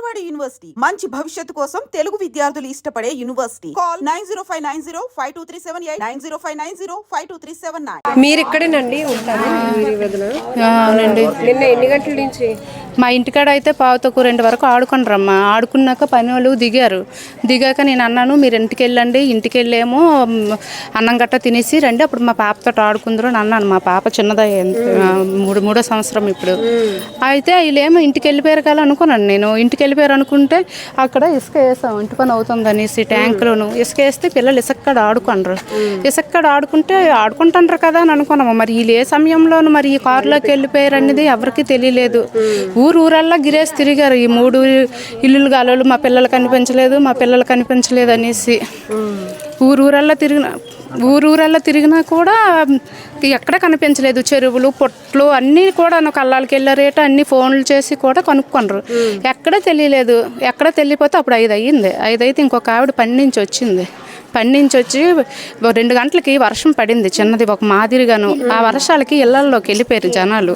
Vijayawada university మంచి భవిష్యత్తు కోసం తెలుగు విద్యార్థులు ఇష్టపడే యూనివర్సిటీ. కాల్ 9059052378 9059052379. మీరు ఇక్కడేనండి ఉంటారు? అవునండి. నిన్న ఎన్ని గంటల నుంచి? మా ఇంటికాడ అయితే 1:15 వరకు ఆడుకుంటారమ్మా. ఆడుకున్నాక పని వాళ్ళు దిగాక నేను అన్నాను, మీరు ఇంటికి వెళ్ళండి, ఇంటికి వెళ్ళేమో అన్నం గట్ట తినేసి రండి, అప్పుడు మా పాపతో ఆడుకుందరు అని అన్నాను. మా పాప చిన్నదే, మూడో సంవత్సరం ఇప్పుడు. అయితే వీళ్ళేమో ఇంటికి వెళ్ళిపోయారు కదా అనుకున్నాను. నేను ఇంటికి వెళ్ళిపోయారు అనుకుంటే అక్కడ ఇసుక వేసాం, ఇంటి పని అవుతుంది అనేసి ట్యాంకులోను ఇసుక వేస్తే పిల్లలు ఇసుక్కడ ఆడుకుంటారు. ఇసుక్కడ ఆడుకుంటారు కదా అని అనుకున్నాము. మరి వీళ్ళు ఏ సమయంలోనూ మరి ఈ కారులోకి వెళ్ళిపోయారు అనేది ఎవరికి తెలియలేదు. ఊరల్లా గిరేసి తిరిగారు. ఈ 3 ఇల్లులు గాలోళ్ళు మా పిల్లలు కనిపించలేదు అనేసి ఊరల్లా తిరిగినా కూడా ఎక్కడ కనిపించలేదు. చెరువులు పొట్లు అన్నీ కూడా కళ్ళాలకి వెళ్ళారేట అన్ని ఫోన్లు చేసి కూడా కనుక్కొనరు. ఎక్కడ తెలియలేదు. ఎక్కడ తెలియపోతే అప్పుడు 5 అయ్యింది. 5 అయితే ఇంకొక ఆవిడ పని నుంచి వచ్చి 2 గంటలకి వర్షం పడింది చిన్నది ఒక మాదిరిగాను. ఆ వర్షాలకి ఇళ్లల్లోకి వెళ్ళిపోయారు జనాలు.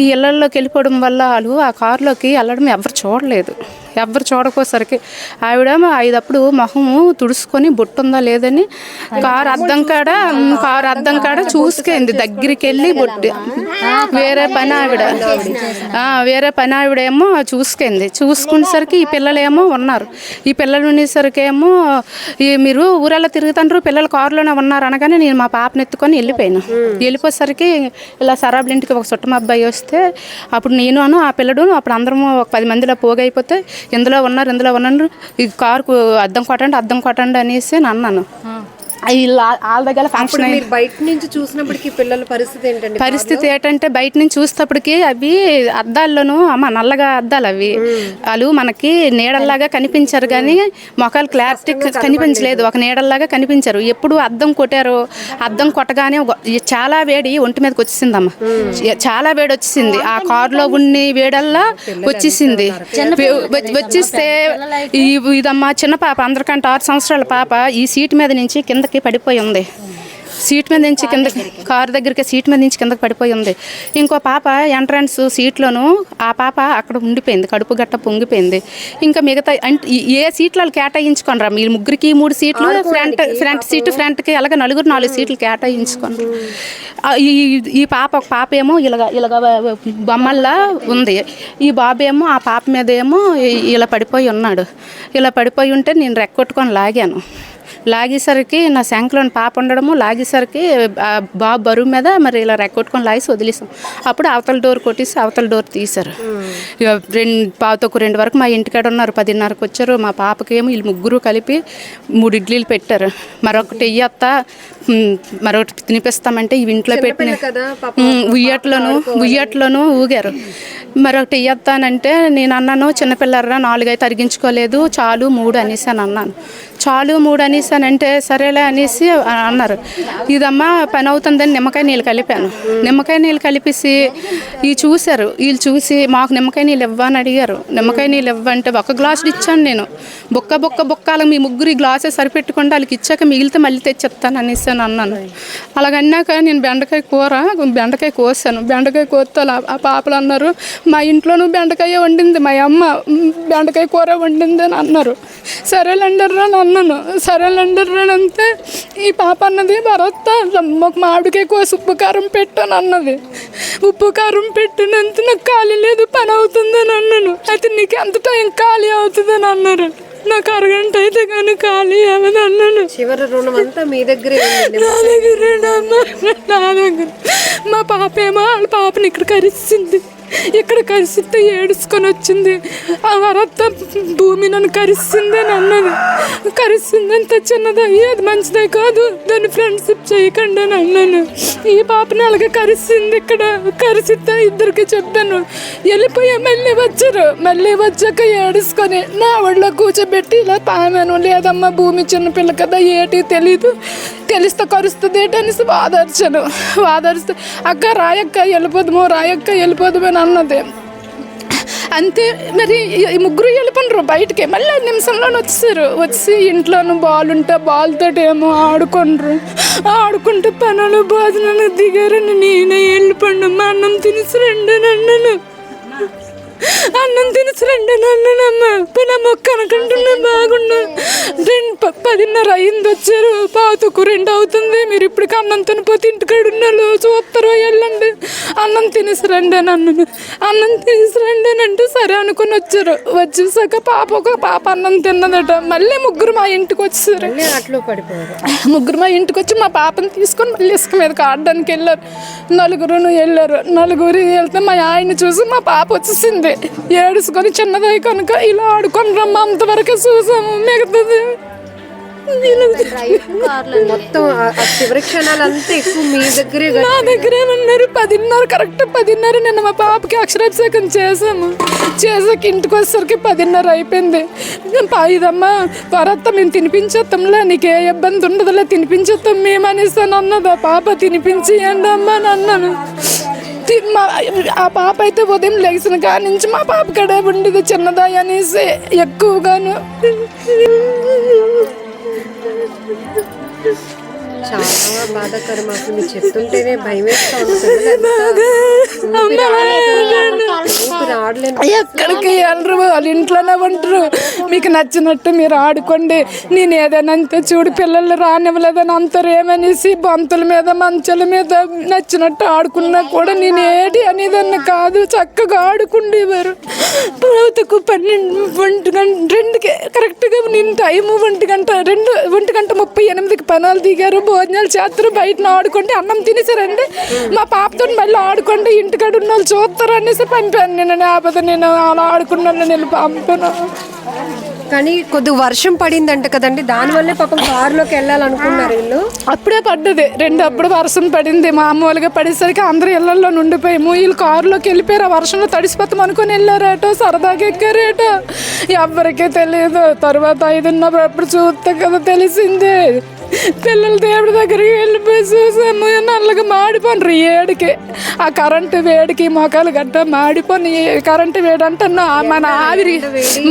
ఈ ఇళ్లల్లోకి వెళ్ళిపోవడం వల్ల వాళ్ళు ఆ కారులోకి వెళ్ళడం ఎవరు చూడకోసరికి ఆవిడేమో 5 అప్పుడు మొహము తుడుచుకొని బొట్టుందా లేదని కారు అద్దం కాడ చూసుకుంది. దగ్గరికి వెళ్ళి బొట్టు వేరే పని ఆవిడేమో చూసుకునేసరికి ఈ పిల్లలేమో ఉన్నారు. ఈ పిల్లలు ఉండేసరికి ఏమో మీరు ఊరల్లా తిరుగుతుండ్రు, పిల్లలు కారులోనే ఉన్నారు అనగానే నేను మా పాపను ఎత్తుకొని వెళ్ళిపోయేసరికి ఇలా సరాబుల ఇంటికి ఒక చుట్టం అబ్బాయి వస్తే అప్పుడు నేను ఆ పిల్లడు అప్పుడు అందరము ఒక 10 మందిలో పోగైపోతే ఇందులో ఉన్నారు ఈ కారుకు అద్దం కొట్టండి అనేసి అన్నాను. వాళ్ళ దగ్గర ఫంక్షన్ బయట నుంచి చూసినప్పటికీ పిల్లల పరిస్థితి ఏంటంటే బయట నుంచి చూసేటప్పటికి అవి అద్దాల్లోనూ నల్లగా అద్దాలు అవి వాళ్ళు మనకి నీడల్లాగా కనిపించారు కానీ మొఖాలు క్లారిటీ కనిపించలేదు. ఒక నీడల్లాగా కనిపించారు. ఎప్పుడు అద్దం కొట్టగానే చాలా వేడి ఒంటి మీదకి వచ్చేసిందమ్మా. చాలా వేడి వచ్చేసింది. ఆ కారులో ఉన్ని వేడల్లా వచ్చేస్తే ఇదమ్మా చిన్న పాప అందరికంటే 6 సంవత్సరాల పాప ఈ సీట్ మీద నుంచి కింద పడిపోయి ఉంది. కారు దగ్గరికి సీట్ మీద నుంచి కిందకి పడిపోయి ఉంది. ఇంకో పాప ఎంట్రన్స్ సీట్లోను ఆ పాప అక్కడ ఉండిపోయింది, కడుపు గట్ట పొంగిపోయింది. ఇంకా మిగతా ఏ సీట్లు కేటాయించుకోనరా మీ ముగ్గురికి 3 సీట్లు ఫ్రంట్ సీటు ఫ్రంట్కి అలాగే 4 సీట్లు కేటాయించుకోండి. ఈ ఒక పాప ఏమో ఇలాగ బొమ్మల్లా ఉంది. ఈ బాబు ఏమో ఆ పాప మీద ఏమో ఇలా పడిపోయి ఉన్నాడు. ఇలా పడిపోయి ఉంటే నేను రెక్కొట్టుకొని లాగేసరికి నా శంఖలోని పాప ఉండడము లాగేసరికి బాబు బరువు మీద మరి ఇలా రెక్కొట్టుకొని లాగేసి వదిలేసాం. అప్పుడు అవతల డోర్ కొట్టేసి అవతల డోర్ తీశారు. 2 వరకు మా ఇంటికాడ ఉన్నారు. 10:30కి వచ్చారు. మా పాపకి ఏమో వీళ్ళు ముగ్గురు కలిపి 3 ఇడ్లీలు పెట్టారు. మరొకటి మరొకటి తినిపిస్తామంటే ఇవి ఇంట్లో పెట్టిన ఉయ్యట్లోనూ ఊగారు. మరొకటి ఇయ్యొత్తానంటే నేను అన్నాను, చిన్నపిల్లరా 4 అయితే అరిగించుకోలేదు, చాలు 3 అనేసి అన్నాను. చాలు 3 అనేసానంటే సరేలే అనేసి అన్నారు. ఇదమ్మా పని అవుతుందని నిమ్మకాయ నీళ్ళు కలిపాను. నిమ్మకాయ నీళ్ళు కలిపేసి వీళ్ళు చూసి మాకు నిమ్మకాయ నీళ్ళు ఇవ్వని అడిగారు. నిమ్మకాయ నీళ్ళు ఇవ్వంటే 1 గ్లాసులు ఇచ్చాను నేను. బొక్కలకు మీ ముగ్గురు ఈ గ్లాసే సరిపెట్టుకుంటే వాళ్ళకి ఇచ్చాక మిగిలితే మళ్ళీ తెచ్చిస్తాను అనేసి అన్నాను. అలాగన్నాక నేను బెండకాయ కోసాను. బెండకాయ కోస్తే ఆ పాపలు అన్నారు, మా ఇంట్లోనూ బెండకాయ వండింది, మా అమ్మ బెండకాయ కూర వండింది అని అన్నారు. సరేలేండర్రా అని అన్నాను. సరేలేండర్రా అంతే ఈ పాప అన్నది భరత్ ఒక మామిడికాయ కోసి ఉప్పు కారం పెట్టాను అన్నది. ఉప్పు కారం పెట్టినంత నాకు ఖాళీ లేదు, పని అవుతుందని అన్నాను. అయితే నీకు ఎంత టైం ఖాళీ అవుతుందని అన్నారు. నాకు 1 గంట అయితే కానీ ఖాళీ అవ్వదు అన్నాను. చివరి రుణం అంతా మీ దగ్గరే? నా దగ్గర మా పాప ఏమో వాళ్ళ పాపని ఇక్కడ కరిస్తే ఏడుచుకొని వచ్చింది. ఆ వరత్త భూమి నన్ను కరిస్తుంది అని అన్నది. కరిస్తుంది అంత చిన్నది అది మంచిదే కాదు, దాన్ని ఫ్రెండ్షిప్ చేయకండి అని అన్నాను. ఈ పాపని అలాగే కరిస్తుంది. ఇక్కడ కరిసిద్దా 2కి చెప్పాను. వెళ్ళిపోయా. మళ్ళీ వచ్చాక ఏడుచుకొని నా ఒళ్ళో కూర్చోబెట్టి ఇలా పామాను. లేదమ్మా భూమి చిన్నపిల్ల కదా ఏటి తెలిస్తే కరుస్తుంది ఏంటనేసి వాదరిస్తే అక్క రాయక్క వెళ్ళిపోదాము అని అన్నది. అంతే మరి ఈ ముగ్గురు వెళ్ళిపోయినారు బయటికి. మళ్ళీ 5 నిమిషంలోనే వచ్చి ఇంట్లోనూ బాల్ ఉంటే బాల్తో ఏమో ఆడుకుంటూ పనులు భోజనాలు దిగారని నేనే వెళ్ళిపోండి మా అన్నం తినేసి రండి అన్నాను. అన్నం తినసరండి నన్నమ్మ పునః మొక్క అనుకుంటున్నా బాగున్నా 10:30 అయింది వచ్చారు పాతకు 2 అవుతుంది మీరు ఇప్పటికి అన్నం తినిపోతే ఇంటికాడ ఉన్నాళ్ళు చూస్తారో వెళ్ళండి అన్నం తినేసరండి నన్ను అన్నం తినేసరండి అని అంటే సరే అనుకుని వచ్చారు. వచ్చేసాక ఒక పాప అన్నం తిన్నదట. మళ్ళీ ముగ్గురు మా ఇంటికి వచ్చేసారు. అట్లో పడిపోయారు. ముగ్గురు మా ఇంటికి వచ్చి మా పాపని తీసుకొని మళ్ళీ ఇసుక మీదకి ఆడడానికి వెళ్ళారు. నలుగురు వెళ్తే మా ఆయన్ని చూసి మా పాప వచ్చేసింది ఏడుసుకొని చిన్నదై కనుక ఇలా ఆడుకొని రమ్మ అంతవరకే చూసాము. మిగతాది మొత్తం చివరి క్షణాలంతా ఎక్కువ మీ దగ్గరే నా దగ్గరే ఉన్నారు. 10:30 కరెక్ట్ 10:30 నిన్న మా పాపకి అక్షరాభిషేకం చేసాము. చేసాక ఇంటికి వచ్చేసరికి 10:30 అయిపోయింది. ఇదమ్మా త్వరత్త మేము తినిపించేస్తాంలే నీకు ఏ ఇబ్బంది ఉండదులే తినిపించేస్తాం మేము అనేసాను అన్నది. ఆ పాప తినిపించేయండి అమ్మా అని అన్నాను. ఆ పాప అయితే ఉదయం లేచిన కాడి నుంచి మా పాప కడే ఉండేది చిన్నదాయి అనేసి ఎక్కువగాను. చాలా బాధాకరం. అసలు మీరు చెప్తుంటేనే భయం వేస్తా ఉంది. ఎక్కడికి వెళ్ళరు వాళ్ళ ఇంట్లోనే ఉంటారు. మీకు నచ్చినట్టు మీరు ఆడుకోండి నేను ఏదైనా అంతే చూడు పిల్లలు రానివ్వలేదని అంటారు ఏమనేసి బంతుల మీద మంచాల మీద నచ్చినట్టు ఆడుకున్నా కూడా నేను ఏది అనేదాన్ని కాదు. చక్కగా ఆడుకుండేవారు. ప్రభుత్వకు 2కి కరెక్ట్గా నేను టైము 1:38కి పనాలు దిగారు భోజనాలు చేస్తారు బయట ఆడుకుంటే అన్నం తినేసారండి. మా పాపతో మళ్ళీ ఆడుకుంటే ఇంటికాడ ఉన్న వాళ్ళు చూస్తారు అనేసి పంపాను నేను. లేకపోతే నేను అలా ఆడుకున్నాను నేను పంపాను. కానీ కొద్దిగా వర్షం పడిందంట కదండి దానివల్లే పాపం కారులోకి వెళ్ళాలనుకున్నారు వీళ్ళు. అప్పుడే పడ్డది 2 అప్పుడు వర్షం పడింది. మామూలుగా పడేసరికి అందరూ ఇళ్లలో నుండిపోయాము. వీళ్ళు కారులోకి వెళ్ళిపోయారు. ఆ వర్షంలో తడిసిపోతాం అనుకుని వెళ్ళారేటో సరదాగా ఎక్కారేటో ఎవరికీ తెలియదు. తర్వాత 5:30 అప్పుడు చూస్తే కదా తెలిసిందే. పిల్లలు దేవుడి దగ్గరికి వెళ్ళిపోయి చూసాము నల్లగా మాడిపోండ్రు ఏడికి. ఆ కరెంటు వేడికి మొక్కలు గట్ట మాడిపోయి కరెంటు వేడి అంటే మన ఆవిరి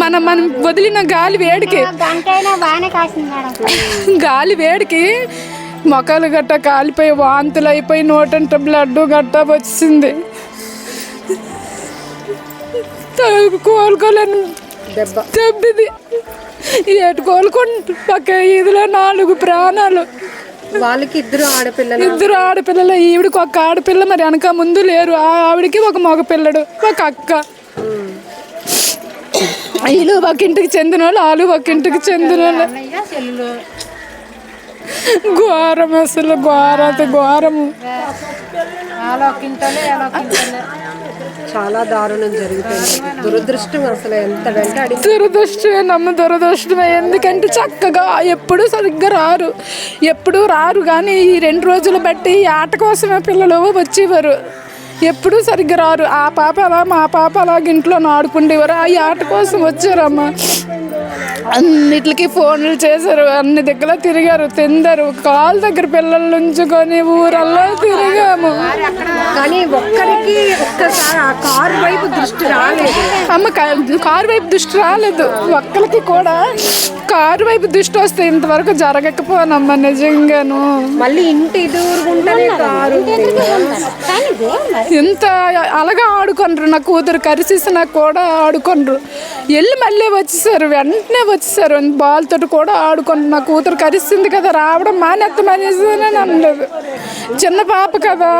మనం వదిలిన గాలి వేడికి మొక్కలు గట్ట కాలిపోయి వాంతులు అయిపోయి నోటంట బ్లడ్ గట్ట వచ్చింది. కోలుకోలేని దెబ్బది ఏటు కోలుకుంటు పక్క ఇదిలో 4 ప్రాణాలు. వాళ్ళకి 2 ఆడపిల్లలు ఈవిడికి ఒక ఆడపిల్ల మరి వెనక ముందు లేరు. ఆవిడికి ఒక మగ పిల్లడు ఒక అక్క. వీళ్ళు ఒక ఇంటికి చెందిన వాళ్ళు వాళ్ళు ఒక ఇంటికి చెందిన వాళ్ళు. ఘోరం అసలు ఘోరము. చాలా దారుణం జరుగుతుంది. దురదృష్టం అసలు ఎంత వెంటాడి దురదృష్టమే. ఎందుకంటే చక్కగా ఎప్పుడు సరిగ్గా రారు కానీ ఈ 2 రోజులు బట్టి ఈ ఆట కోసమే పిల్లలు వచ్చేవారు. ఎప్పుడు సరిగ్గా రారు. ఆ పాప అలా మా పాప అలాగ ఇంట్లో ఆడుకుండేవారు. ఆ ఆట కోసం వచ్చారమ్మ. అన్నిటికి ఫోన్లు చేశారు. అన్ని దగ్గర తిరిగారు తిందారు. కాలు దగ్గర పిల్లలు ఉంచుకొని ఊరల్లా తిరిగాము. కానీ ఒక్కరికి ఒక్కసారి ఆ కారు వైపు దృష్టి రాలేదు. అమ్మ కారు వైపు దృష్టి రాలేదు. ఒక్కరికి కూడా కారు వైపు దృష్టి వస్తే ఇంతవరకు జరగకపోనమ్మా నిజంగాను. మళ్ళీ ఇంటి ఎదురుగుంటనే కారు ఎంత అలాగా ఆడుకుండ్రు. నా కూతురు కరిసేసినా కూడా ఆడుకుండ్రు. వెళ్ళి మళ్ళీ వచ్చేసారు. వెంటనే వచ్చేసారు. బాల్తో కూడా ఆడుకుండ్రు. నా కూతురు కరిసింది కదా రావడం మానేస్తామనేసి అనలేదు. చిన్న పాప కదా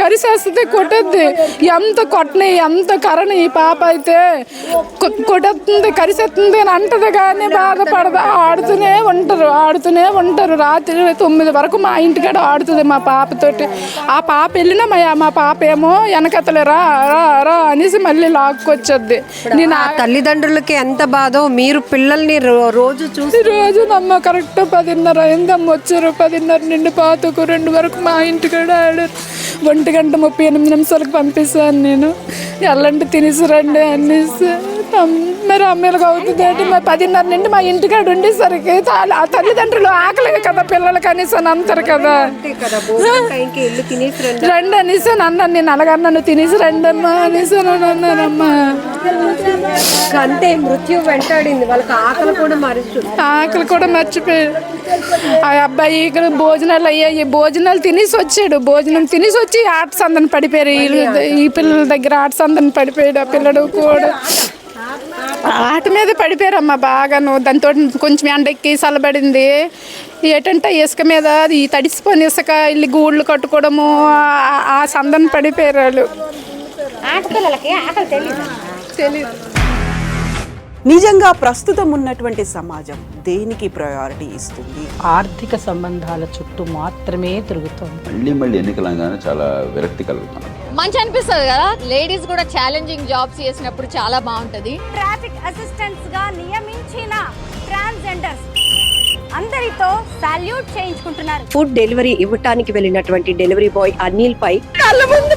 కరిసేస్తుంది కొట్టద్ది. ఎంత కొట్టని ఎంత కరని ఈ పాప అయితే కొట్టేస్తుంది కరిసేస్తుంది అని అంటది కానీ బాధపడదు. ఆడుతూనే ఉంటారు. రాత్రి 9 వరకు మా ఇంటికాడ ఆడుతుంది మా పాపతోటి. ఆ పాప వెళ్ళినా మా పాప ఏమో వెనకతలే రా అనేసి మళ్ళీ లాక్కొచ్చొద్ది. నేను ఆ తల్లిదండ్రులకి ఎంత బాధో. మీరు పిల్లల్ని రోజు నమ్మ కరెక్ట్ 10:30 అయిందమ్మ వచ్చారు. 10:30 నుండి పాతకు 2 వరకు మా ఇంటికాడ ఆడారు. 1:38 పంపిస్తాను నేను. ఎల్లంటే తినేసి రండి అనేసి మరి అమ్మలకు అవుతుంది అంటే మరి 10:30 నుండి మా ఇంటికాడ ఉండేసరికి ఆ తల్లిదండ్రులు ఆకలి కదా పిల్లలు కనీసం అంటారు కదా. రండి అనేసి అన్నాను, నేను అలాగన్నాను, తినేసి రండి అమ్మా అనేసి అన్నానమ్మా. అంతే మృత్యు వెంటాడింది వాళ్ళకి, ఆకలి కూడా ఆకలి కూడా మర్చిపోయాడు. ఆ అబ్బాయి ఇక్కడ భోజనాలు అయ్యాయి, భోజనాలు తినేసి వచ్చాడు, భోజనం తినేసి వచ్చి ఆట సందన పడిపోయారు. ఈ పిల్లల దగ్గర ఆట సందన పడిపోయాడు. ఆ పిల్లడు కూడా ఆట మీద పడిపోయారమ్మా బాగాను. దాంతో కొంచెం ఎండెక్కి చల్లబడింది. ఏంటంటే ఇసుక మీద ఈ తడిసిపోయిన ఇసుక ఇల్లు గూళ్ళు కట్టుకోవడము, ఆ సందన పడిపోయారు వాళ్ళు. తెలీదు. నిజంగా ప్రస్తుతం ఉన్నటువంటి సమాజం దేనికి ప్రయారిటీ ఇస్తుంది? ఆర్థిక సంబంధాల చుట్టూ మాత్రమే తిరుగుతోంది. మళ్ళీ ఎన్నికలంగానే చాలా విరక్తి కలుగుతున్నాం. మంచి అనిపిస్తుంది కదా, లేడీస్ కూడా ఛాలెంజింగ్ జాబ్స్ చేసినప్పుడు చాలా బాగుంటది. ట్రాఫిక్ అసిస్టెంట్స్ గా నియమించిన ట్రాన్స్జెండర్స్ అందరితో సాల్యూట్ చేయించుకుంటున్నారు. ఫుడ్ డెలివరీ ఇవ్వటానికి వెళ్ళినటువంటి డెలివరీ బాయ్ అనిల్ పై కళ్ళ ముందు